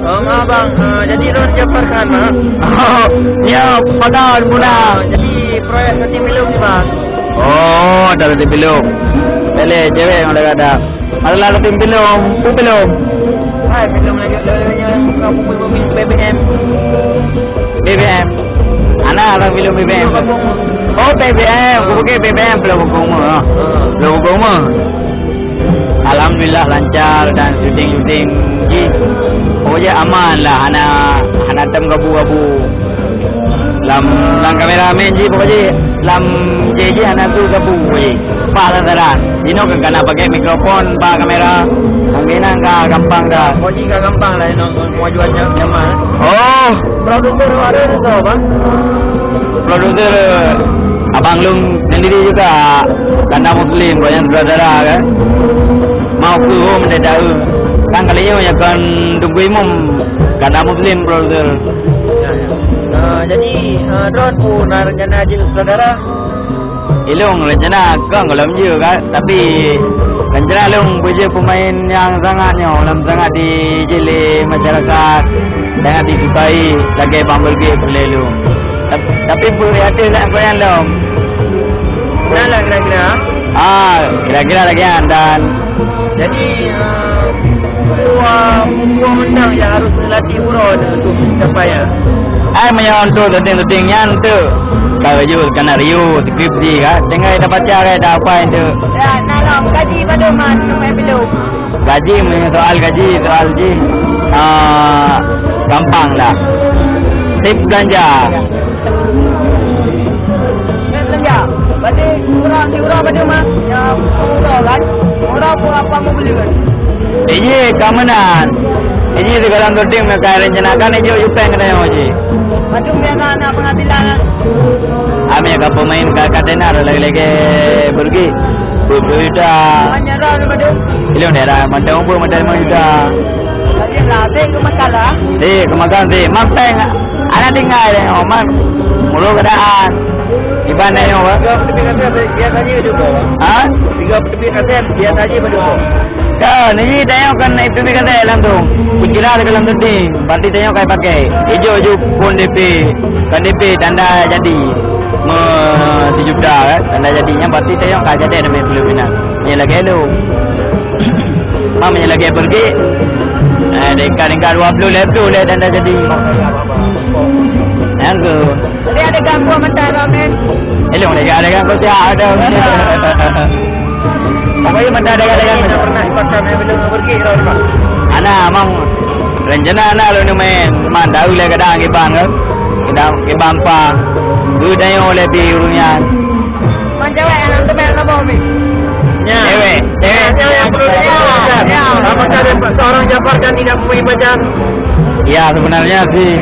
Oh, maaf bang, jadi Ron Jafar kan bang? Oh, ya pada mula. Jadi proyek nanti belum nih bang? Oh, dah nanti belum. Boleh cewek yang dah ada. Adalah nanti belum, tu belum. Hai, belum lagi kamu bumi BBM. BBM. Anak orang belum BBM. Oh BBM, aku pakai BBM belum hukum. Belum hukum. Alhamdulillah lancar dan syuting ji. Pokoknya aman lah anak tem gabu-gabu. Lam kameramen ji pokoknya lam je anak tu gabu je. Pala daran. Dino kan kena pakai mikrofon, pa kamera. Angginan ka gampang dah. Pokoknya ka gampang lah kemajuannya nyaman. Oh, Produser ada itu bang? produser Abang Lung sendiri juga karena Muslim banyak saudara kan. Mau ke mendadak kan kalinya banyak kan tunggu imam karena Muslim produser. Jadi drone pun rencana je saudara. Ilung rencana kan kalau je kan tapi rencana Lung punya pemain yang sangatnya sangat dijeli masyarakat sangat disukai lagi Bumblebee boleh Lung. Tapi ada nak koyan Lung. Nah kira-kira. Kira-kira lagi dan jadi buah menang yang harus dilatih pura untuk capaian. Untuk penting-pentingnya tu kalau you kena review skripsi kan tengah dapat cara dah apa itu Ya, nalam gaji pada mas sampai belum. gaji soal je gampang lah tip belanja Belanja. Berarti murah pada mas. Ya, murah kan? Murah pun apa mau beli kan? ini keamanan ini sekarang penting mereka rencanakan ini you pengen kena je Macam biasa anak pengadilan. kami akan pemain kakak tenar lagi pergi sudah Hanya dah pada. ilmu daerah mandang pun mandang sudah Jadi latih ke makalah. kemakan mampeng anak tinggal oman mulu keadaan ibadah yang Tiga tepi kaset biasa aja juga. Tiga tepi kaset biasa aja pada. ni tayong kan itu kan dalam tu kuncilah dalam tu berarti tayong kayak pakai hijau pun DP kan DP tanda jadi juta kan tanda jadinya berarti tayong kayak jadi ada Filipina ni lagi lu mamanya lagi pergi dekat 20 lepas le tanda jadi yang tu Jadi ada gangguan mental ramen. elok lagi ada kan kau ada pokoknya mana ada Kita pernah ipatkan yang belum pergi orang. anak mang rencana anak lu ni main tahu le kadang ibang ke bampa tu dah oleh birunya Manjawa anak tu main apa ni? cewek Yang perlu dia. Apa cara seorang Jafar dan tidak punya pacar? ya sebenarnya sih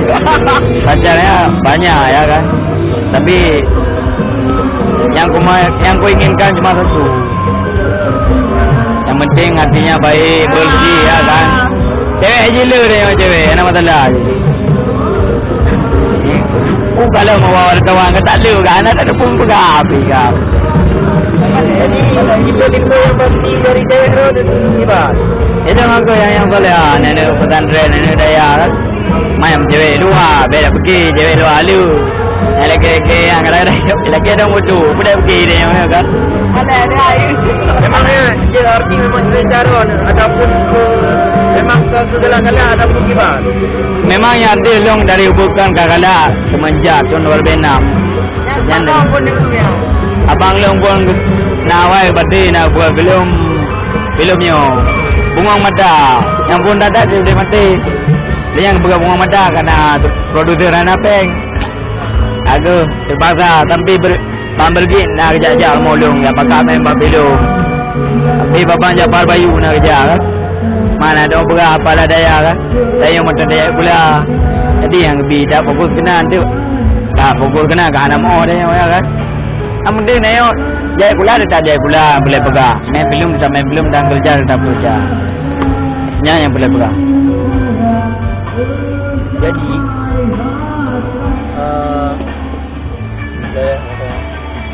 pacarnya banyak ya kan tapi yang ku inginkan cuma satu yang penting hatinya baik bersih ya kan cewek aja lu deh cewek enak masalah kalau mau bawa kawan ke tak lu kan ada pun bergapi kau Jadi itu yang pasti dari daerah dan ibad. itu aku yang boleh nenek pesantren nenek daya kan main cewek dua beda pergi cewek dua lu laki-laki yang kadang-kadang laki ada mutu boleh pergi dia kan Ada air. Memangnya dia arti memang caron ataupun memang segala-gala ataupun ibad. memang yang ada long dari hubungan kakala semenjak tahun 2006 Yang pun itu ya. abang long pun nawai berarti nak buat filmnya bunga mata yang pun dadak dia mati dia yang buka bunga mata karena produser anak peng aku terpaksa tapi Bumblebee nak kerja molong ya pakai member film tapi bapak Jafar Bayu nak kerja kan mana ada berapa apalah daya kan saya mata daya pula jadi yang lebih tak fokus kena tu tak fokus kena ke anak mau dia kan namun dia naik jaya pula dia tak jaya pula boleh pegang main film dan kerja tetap kerja yang boleh pegang Jadi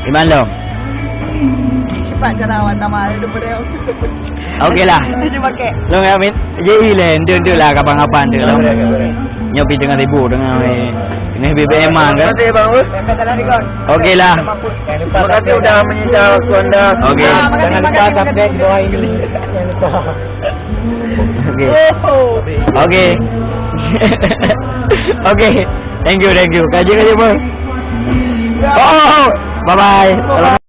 gimana lo cepat cara awak nama daripada Okey lah. Dia pakai. Lo ngamin. Jadi lah ente lah kapan-kapan tu lo. Nyopi dengan ibu dengan BBM kan. Terima kasih Bang Us. Okey lah. Terima kasih sudah menyintai waktu anda. Okey. Jangan lupa subscribe di bawah ini. Jangan lupa. Okey. Okey. Okey. Thank you. Kaji bang. Oh. Bye bye.